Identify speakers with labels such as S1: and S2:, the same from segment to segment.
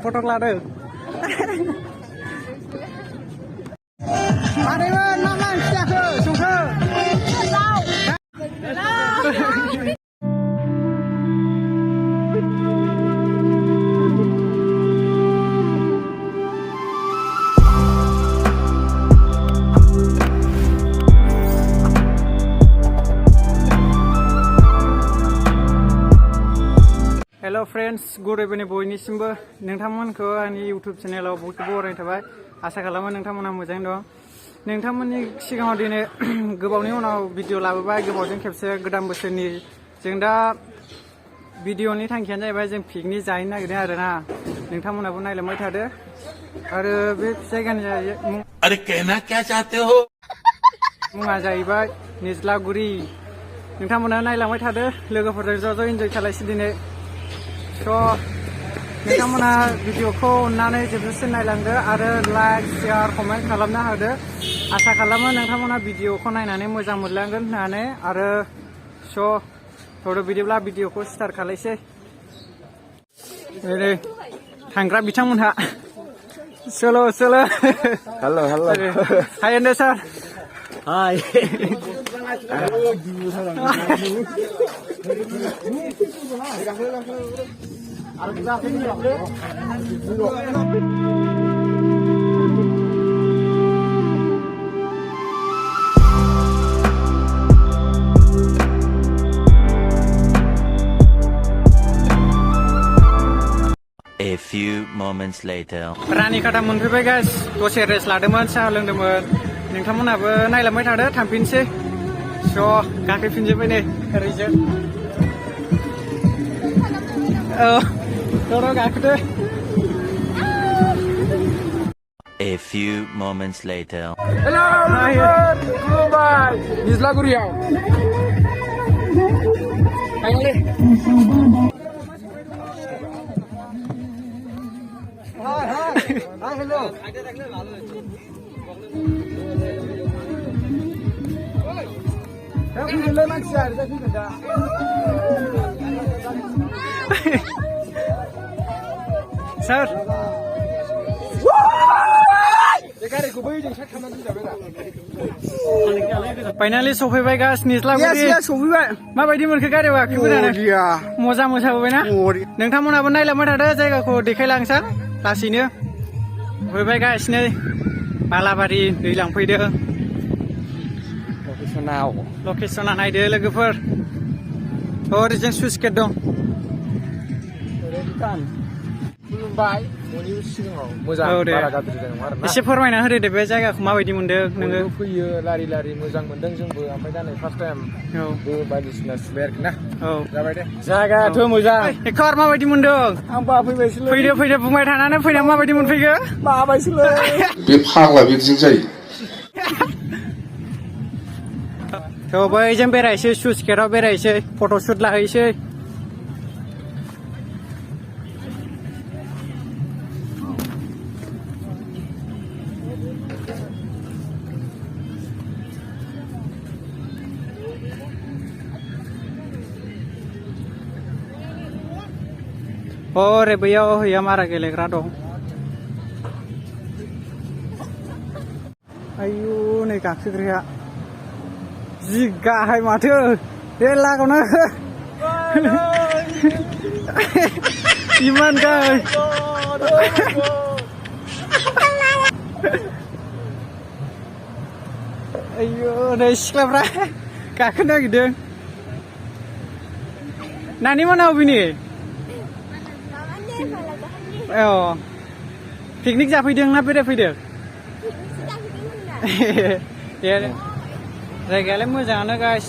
S1: Foto kelade. Ada nama siapa? Sungguh. Hello friends, good evening bयनिसिमबो नोंथांमोनखौ आंनि YouTube चेनेलाव बयखौबो बरायनाय थाबाय आसा खालामो नोंथांमोना मोजाङै दं नोंथांमोननि सिगाङाव दिनै गोबावनि उनाव भिडिअ लाबोबाय गोबावजों खेबसे गोदान बोसोरनि जों दा भिडिअनि थांखियानो जाहैबाय जों पिकनिक जाहैनो नागिरदों आरोना नोंथांमोनाबो नायलांबाय थादो आरो बे जायगानि
S2: अरे कहना क्या चाहते हो
S1: मुङा जाहैबाय निज्लागुरि नोंथांमोना नायलांबाय थादो लोगोफोरजों ज' इन्जय खालायसै दिनै नोंथांमोना भिडिअखौ अननानै जोबजासिम नायलांदो आरो लाइक शेयार कमेन्ट खालामना होदो आसा खालामो नोंथांमोना भिडिअखौ नायनानै मोजां मोनलांगोन होननानै आरो बिदिब्ला भिडिअखौ स्टार्ट खालायसै ओरै थांग्रा बिथांमोनहा सोलो हेलो हाय एन्ड सार हाय
S2: A few moments later.
S1: रानी खाटा मोनफैबाय गाइस दसे रेस्ट लादोंमोन साहा लोंदोंमोन नोंथांमोनाबो नायलांबाय थादो थांफिनसै गाखोफिनजोब्बाय नै ओरैजों गाखोदो
S2: A few moments later.
S3: Hello everyone, खुलुमबाय निज्लागुरियाव थांलै Hi, hello.
S1: Sir. Finally सफैबाय गाइस निज्लागुरि
S3: सफैबाय
S1: माबायदि मोनखो गारियाव गाखोबोनानै मजा मोसाबोबायना नोंथांमोनाबो नायलांबाय थादो जायगाखौ देखायलांसां लासैनो फैबाय गाइस नै बालाबारि दै लांफैदों लकेसना नायदो लोगोफोर ओरैजों सुइस गेट दं
S3: खुलुमबाय बयनिबो सिगाङाव मोजां बारा गाज्रि नङा आरोना
S1: एसे फोरमायना होदो दे बे जायगाखौ माबायदि मोनदों नोङो
S3: फैयो लारि लारि मोजां मोनदों जोंबो ओमफ्राय दा नै फार्स्ट टाइम बायदिसिना सुबाय आरोखि ना जाबाय दे जायगायाथ' मोजां
S1: एकार माबायदि मोनदों
S3: आं बाफैबायसोलै
S1: फैदो बुंबाय थानानै फैनायाव माबायदि मोनफैखो
S3: बाबायसोलै
S4: बे फाग्ला बिदिजों जायो
S1: बैजों बेरायसै सुइस गेटआव बेरायसै फट'शुट लाहैसै ओरै बैयाव हैया मारा गेलेग्रा दं आयु नै गाखोग्राया जि गाहाय माथो बे लागावना इमान गाहाय आयु नै सिख्लाफ्रा गाखोनो नागिरदों नानि मोना अबेनि पिकनिक जाफैदों ना बेरायफैदों जायगायालाय मोजाङानो गाइस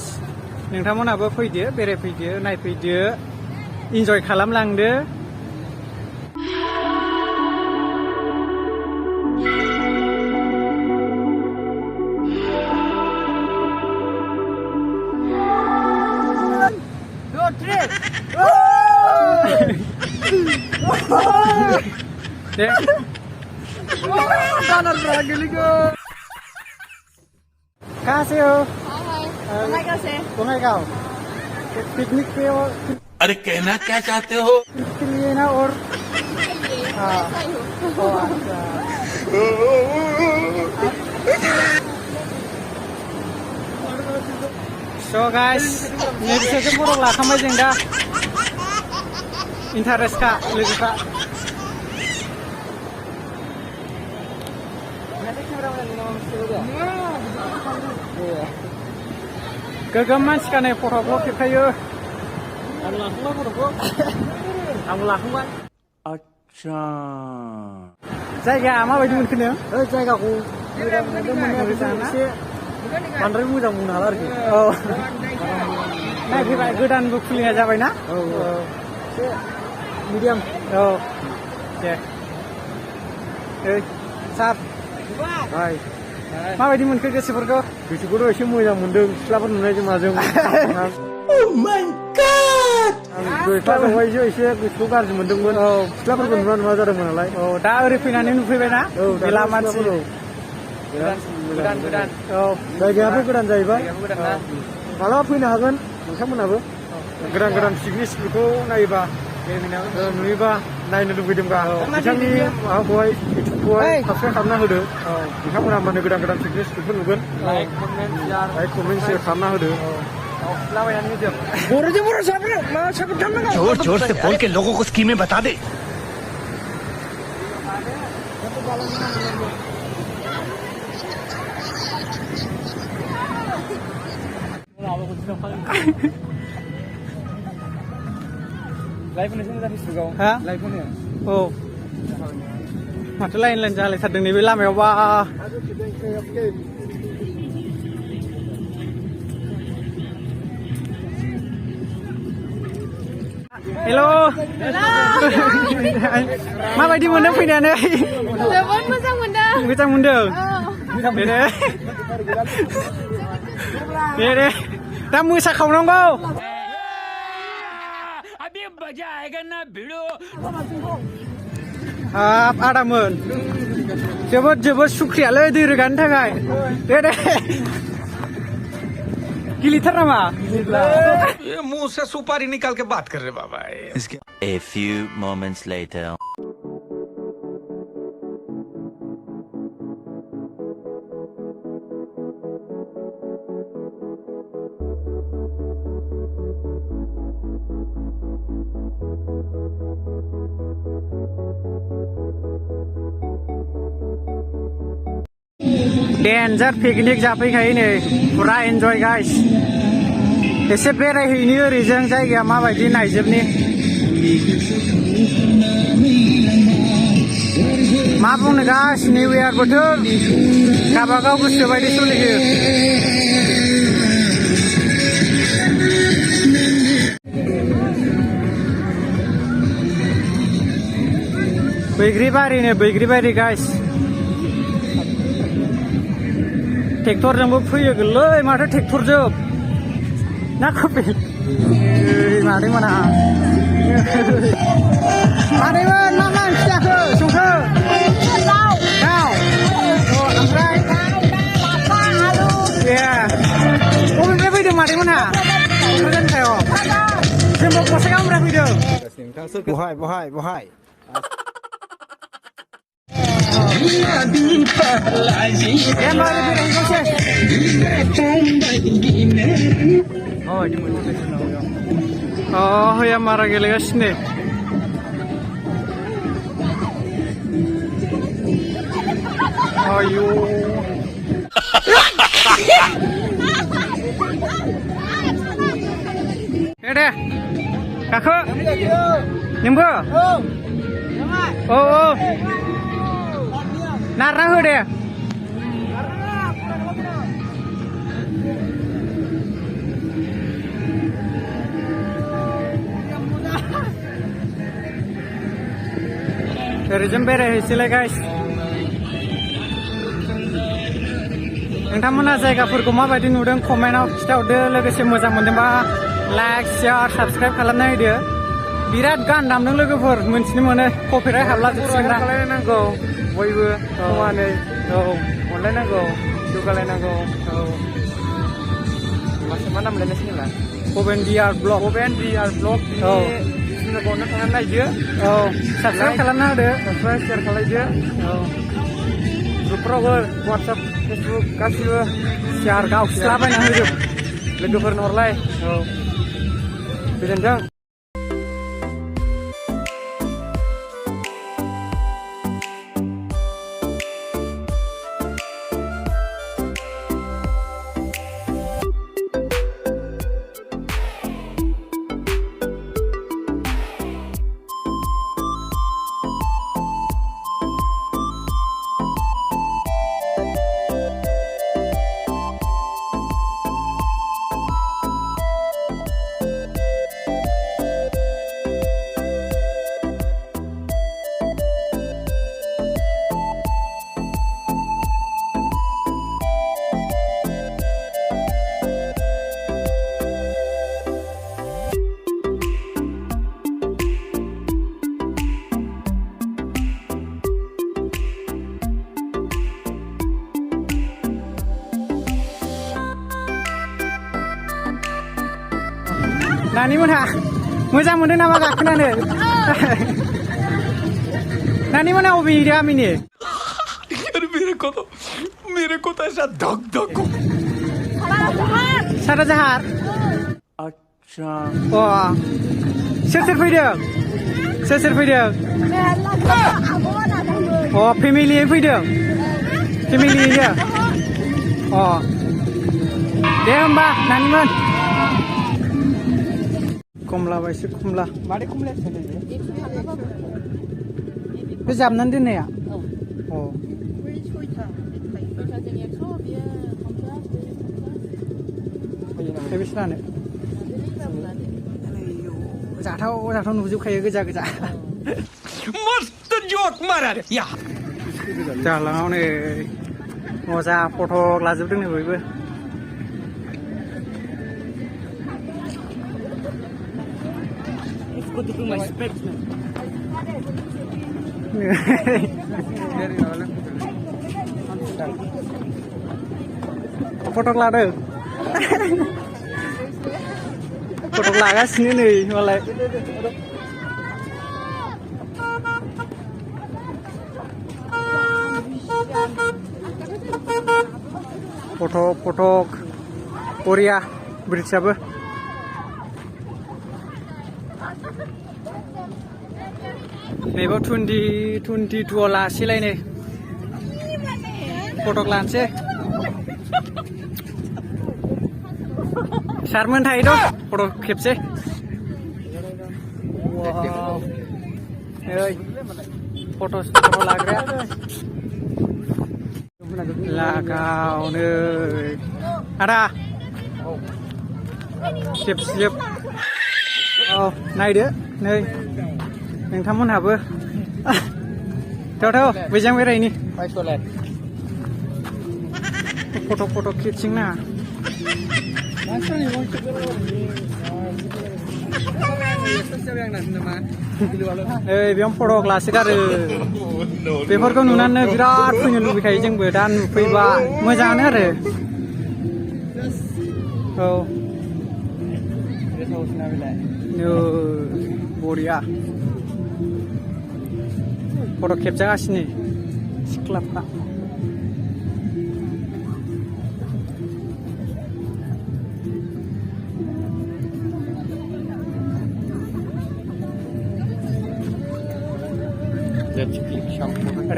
S1: नोंथांमोनाबो फैदो बेरायफैदो नायफैदो इन्जय खालामलांदो कहाँ से हो?
S5: बङाइगाव से।
S1: बङाइगाव। पिकनिक पे और
S2: अरे कहना क्या चाहते हो
S1: के लिए ना और हाँ So guys, ini saya pura lakamai जों दा interest ka लोगोफ्रा गोगोम मानसिखाने फट'खौ खेबखायो आं लाखांबाय फट'खौ आंबो लाखांबाय
S2: अच्छा
S1: जायगाया माबायदि मोनखोनो
S3: जायगाखौ मोजां मोनदों मोननाया एसे बांद्राय मोजां बुंनो हाला आरोखि
S1: औ नायफैबाय गोदानबो खुलिनाय जाबायना
S3: औ एसे मिडियाम
S1: औ दे ओइ सार
S3: बाय
S1: माबायदि मोनखो गोसोफोरखौ
S3: गोसोखौथ' एसे मोजां मोनदों सिख्लाफोर नुनायजों माजों क्लासावहायसो एसे गोसोखौ गाज्रि मोनदोंमोन
S1: औ
S3: सिख्लाफोरखौ नुवा जादोंमोन नालाय
S1: औ दा ओरै फैनानै नुफैबायना मेला मानसि
S3: गोदान
S1: औ
S3: जायगायाबो गोदान जाहैबाय
S1: गोदान ना
S3: मालाबा फैनो हागोन नोंथांमोनाबो गोदान स्पिकनिक स्पटखौ नायोबा नुयोबा नायनो लुबैदोंबा बिथांनि माबाखौहाय इउटुबखौहाय साबसक्राइब खालामना होदो नोंथांमोना माने गोदान पिकनिक स्पटफोर नुगोन लाइक कमेन्ट शेयार खालामना होदो
S2: जोर जोर से बोल के लोगों को स्कीमें बता दे
S3: लाइभ होनोसै मोजां फेसबुकआव
S1: हा
S3: लाइभ होनो
S1: औ माथो लाइन जालायथारदों नैबे लामायावबा हेल' माबायदि मोनदों फैनानै
S5: जोबोद मोजां मोनदों
S1: मोजां मोनदों दे दा मोसाखावनांगौ हाब आदामोन जोबोद सुख्रियालै दै रोगानो थाखाय दे गिलिथार नामा
S2: ये मुंह से सुपारी निकाल के बात कर रहे बाबा A few moments later
S1: डेन्जार पिकनिक जाफैखायो नै पुरा एन्जय गाइस एसे बेरायहैनि ओरैजों जायगाया माबायदि नायजोबनि मा बुंनो गाइस निउ इयार बोथोर गाबागाव गोसो बायदि सोलियो बैग्रिबारि गाइस ट्रेक्टरजोंबो फैयो गोरलै माथो ट्रेक्टरजों ना कपिल मादैमोना मादैमोन मा ओंख्रि जाखो संखो दाउ ओमफ्राय बबेनिफ्राय फैदों मादैमोनहा क'क्राझारनिफ्राय जोंबो गसाइगावनिफ्राय फैदों
S3: बहाय
S1: haya मारा गेलेगासिनो आयौ दे गाखो नोंबो औ नारना हो दे ओरैजों बेरायहैसैलाय गाइस नोंथांमोना जायगाफोरखौ माबायदि नुदों कमेन्टआव खिथाहरदो लोगोसे मोजां मोनदोंबा लाइक शेयार साबस्क्राइब खालामना होदो बिराद गान दामदों लोगोफोर मोनथिनो मोनो कपिराइट हाबला जोबसिगोन
S3: खालायनांगौ बयबो समानै अनलायनांगौ जौगालायनांगौ मा नाम लायनायसै नोंला
S1: Bhaben VR Blog
S3: Bhaben VR Blog
S1: औ
S3: बिदिनो बावनो थांनानै नायदो
S1: औ साबसक्राइब खालामना होदो
S3: साबसक्राइब शेयार खालायदो
S1: औ
S3: ग्रुपफ्रावबो WhatsApp Facebook गासिबो
S1: सियार गावस्लाबायना होजोब
S3: लोगोफोरनो हरलाय
S1: औ
S3: गोजोनथों
S1: नानि मोनहा मोजां मोनदों नामा गाखोनानै नानि मोनहा अबे गामिनि
S2: यार मेरे को तो ऐसा धक धक
S1: सारा जाहार
S3: आच्छा
S1: अ सोर फैदों सोर फैदों अ फेमिलियैनो फैदों फेमिलियैनो अ दे होमबा नानिमोन कमला बायसो कमला
S3: मादै खमलाया
S1: बे जाबनानै दोननाया अ बेसे लानो जाथाव नुजोबखायो गोजा
S2: मस्त जोक मारा रे या
S1: जालाङाव नै मजा फटक लाजोबदों नै बयबो फटक लादों फटक लागासिनो नै मालाय फटक बरिया ब्रिटिसाबो नैबाव 2022 लासैलाय नै फटक लानोसै सारमोन थायोथ' फटक खेबसै फट' लाग्राया लागावनो आदा खेबसेब औ नायदो नै नोंथांमोनहाबो थ' बेजों बेरायनि फट' खेबसिंना बेयाव फटक लासोगारो बेफोरखौ नुनानै बिराद फैनो लुबैखायो जोंबो दा नुफैबा मोजाङानो आरो औ बरिया फटक खेबजागासिनो सिख्लाफ्रा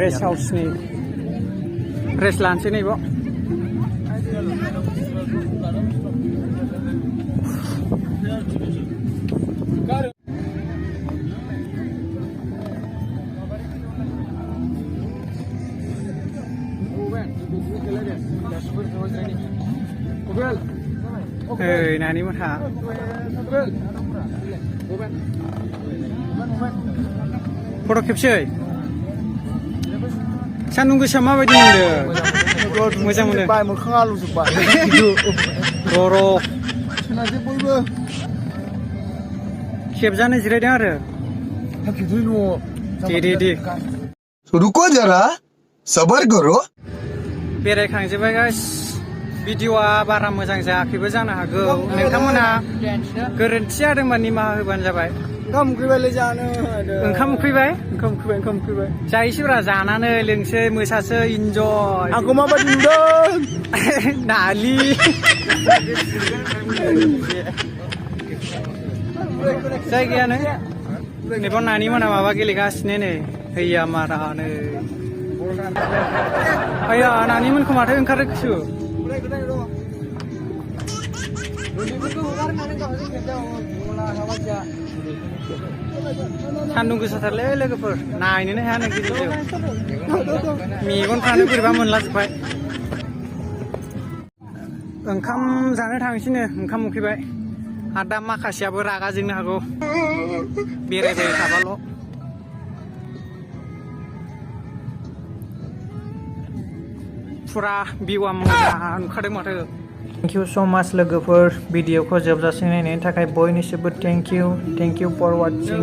S1: रेस्ट हाउसनि रेस्ट लानोसै नैबाव नानि मोनहा फट' खेबसै सान्दुं गोसा माबायदि मोनदों मोजां मोनो
S3: मोखाङा आलौजोब्बाय
S1: बर'
S3: बयबो
S1: खेबजानो जिरायदों आरो दे
S6: रुको जरा सबर करो
S1: बेरायखांजोब्बाय गाइस भिडिअआ बारा मोजां जायाखैबो जानो हागौ नोंथांमोना गोरोन्थि जादोंबा निमाहा होबानो जाबाय
S3: ओंखाम उखैबायलै जानो
S1: ओंखाम उखैबाय
S3: ओंखाम उखैबाय
S1: जाहैसैब्रा जानानै लोंसै मोसासै इन्जय
S3: आंखौ माबायदि नुदों
S1: नालि जायगायानो नैबाव नानि मोना माबा गेलेगासिनो नै हैया मारानो आया नानि मोनखौ माथो ओंखारखोसो सान्दुं गोसाथारलै लोगोफोर नायनोनो हाया नै गिदिरजों मेगनफ्रानो बोरैबा मोनलाजोब्बाय ओंखाम जानो थांसैनो ओंखाम उखैबाय आरो दा माखासेयाबो रागा जोंनो हागौ बेरायबाय थाबाल' फुरा भिउआ मोजां नुखादों माथो थेंक इउ स' माच लोगोफोर भिडिअखौ जोबजासिम नायनायनि थाखाय बयनिसिमबो थेंक इउ फर वाचिं